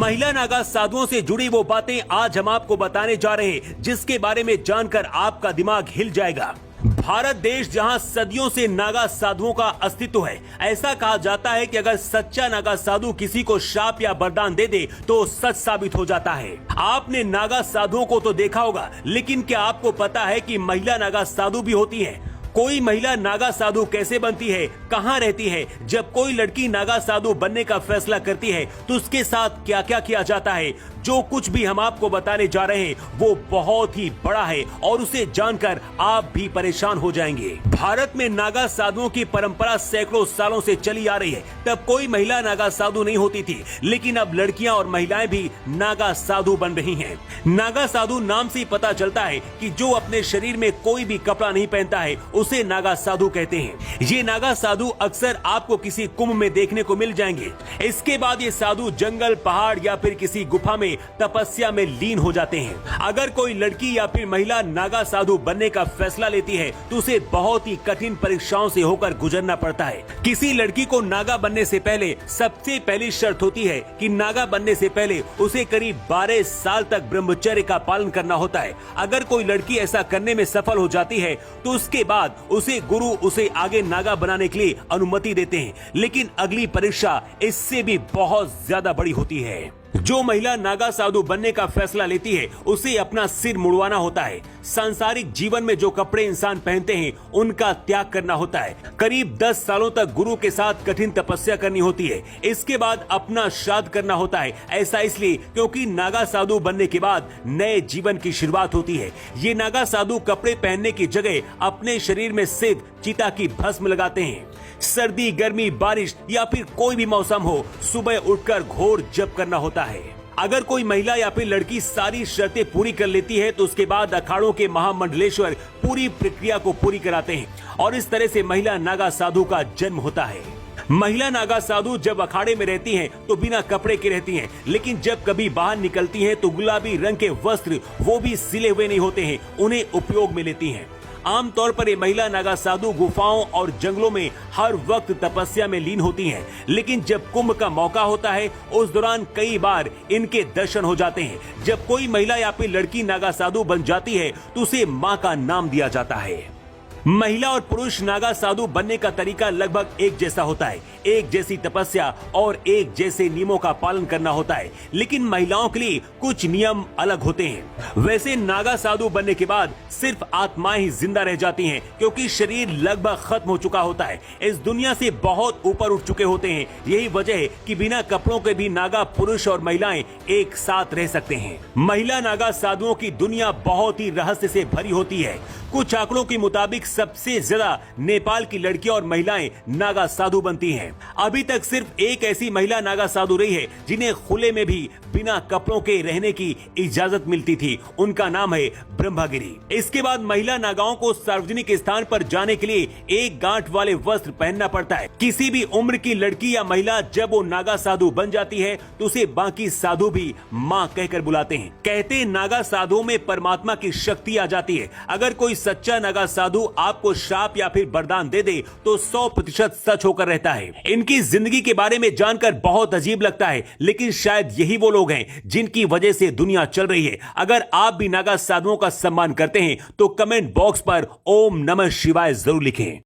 महिला नागा साधुओं से जुड़ी वो बातें आज हम आपको बताने जा रहे हैं, जिसके बारे में जानकर आपका दिमाग हिल जाएगा। भारत देश जहां सदियों से नागा साधुओं का अस्तित्व है, ऐसा कहा जाता है कि अगर सच्चा नागा साधु किसी को शाप या वरदान दे दे तो सच साबित हो जाता है। आपने नागा साधुओं को तो देखा होगा, लेकिन क्या आपको पता है कि महिला नागा साधु भी होती है? कोई महिला नागा साधु कैसे बनती है, कहां रहती है? जब कोई लड़की नागा साधु बनने का फैसला करती है तो उसके साथ क्या क्या किया जाता है? जो कुछ भी हम आपको बताने जा रहे हैं वो बहुत ही बड़ा है और उसे जानकर आप भी परेशान हो जाएंगे। भारत में नागा साधुओं की परंपरा सैकड़ों सालों से चली आ रही है। तब कोई महिला नागा साधु नहीं होती थी, लेकिन अब लड़कियां और महिलाएं भी नागा साधु बन रही हैं। नागा साधु नाम से ही पता चलता है कि जो अपने शरीर में कोई भी कपड़ा नहीं पहनता है उसे नागा साधु कहते हैं। ये नागा साधु अक्सर आपको किसी कुंभ में देखने को मिल जाएंगे। इसके बाद ये साधु जंगल, पहाड़ या फिर किसी गुफा में तपस्या में लीन हो जाते हैं। अगर कोई लड़की या फिर महिला नागा साधु बनने का फैसला लेती है तो उसे बहुत ही कठिन परीक्षाओं से होकर गुजरना पड़ता है। किसी लड़की को नागा बनने से पहले सबसे पहली शर्त होती है कि नागा बनने से पहले उसे करीब 12 साल तक ब्रह्मचर्य का पालन करना होता है। अगर कोई लड़की ऐसा करने में सफल हो जाती है तो उसके बाद उसे गुरु उसे आगे नागा बनाने के लिए अनुमति देते हैं। लेकिन अगली परीक्षा इससे भी बहुत ज्यादा बड़ी होती है। जो महिला नागा साधु बनने का फैसला लेती है उसे अपना सिर मुड़वाना होता है। सांसारिक जीवन में जो कपड़े इंसान पहनते हैं उनका त्याग करना होता है। करीब 10 सालों तक गुरु के साथ कठिन तपस्या करनी होती है। इसके बाद अपना श्राद्ध करना होता है। ऐसा इसलिए क्योंकि नागा साधु बनने के बाद नए जीवन की शुरुआत होती है। ये नागा साधु कपड़े पहनने की जगह अपने शरीर में सिर्फ चिता की भस्म लगाते हैं। सर्दी, गर्मी, बारिश या फिर कोई भी मौसम हो, सुबह उठकर घोर जप करना होता है। अगर कोई महिला या फिर लड़की सारी शर्तें पूरी कर लेती है तो उसके बाद अखाड़ों के महामंडलेश्वर पूरी प्रक्रिया को पूरी कराते हैं और इस तरह से महिला नागा साधु का जन्म होता है। महिला नागा साधु जब अखाड़े में रहती हैं तो बिना कपड़े के रहती हैं, लेकिन जब कभी बाहर निकलती हैं तो गुलाबी रंग के वस्त्र, वो भी सिले हुए नहीं होते हैं, उन्हें उपयोग में लेती हैं। आमतौर पर ये महिला नागा साधु गुफाओं और जंगलों में हर वक्त तपस्या में लीन होती हैं, लेकिन जब कुंभ का मौका होता है उस दौरान कई बार इनके दर्शन हो जाते हैं। जब कोई महिला या फिर लड़की नागा साधु बन जाती है तो उसे मां का नाम दिया जाता है। महिला और पुरुष नागा साधु बनने का तरीका लगभग एक जैसा होता है। एक जैसी तपस्या और एक जैसे नियमों का पालन करना होता है, लेकिन महिलाओं के लिए कुछ नियम अलग होते हैं। वैसे नागा साधु बनने के बाद सिर्फ आत्माएं ही जिंदा रह जाती हैं, क्योंकि शरीर लगभग खत्म हो चुका होता है, इस दुनिया से बहुत ऊपर उठ चुके होते हैं। यही वजह है कि बिना कपड़ों के भी नागा पुरुष और महिलाएं एक साथ रह सकते हैं। महिला नागा साधुओं की दुनिया बहुत ही रहस्य से भरी होती है। कुछ आंकड़ों के मुताबिक सबसे ज्यादा नेपाल की लड़कियां और महिलाएं नागा साधु बनती हैं। अभी तक सिर्फ एक ऐसी महिला नागा साधु रही है जिन्हें खुले में भी बिना कपड़ों के रहने की इजाजत मिलती थी। उनका नाम है ब्रह्मगिरी। इसके बाद महिला नागाओं को सार्वजनिक स्थान पर जाने के लिए एक गांठ वाले वस्त्र पहनना पड़ता है। किसी भी उम्र की लड़की या महिला जब वो नागा साधु बन जाती है तो उसे बाकी साधु भी माँ कहकर बुलाते हैं। कहते हैं नागा साधुओं में परमात्मा की शक्ति आ जाती है। अगर कोई सच्चा नागा साधु आपको श्राप या फिर वरदान दे दे तो 100% सच होकर रहता है। इनकी जिंदगी के बारे में जानकर बहुत अजीब लगता है, लेकिन शायद यही वो लोग हैं जिनकी वजह से दुनिया चल रही है। अगर आप भी नागा साधुओं का सम्मान करते हैं तो कमेंट बॉक्स पर ओम नमः शिवाय जरूर लिखें।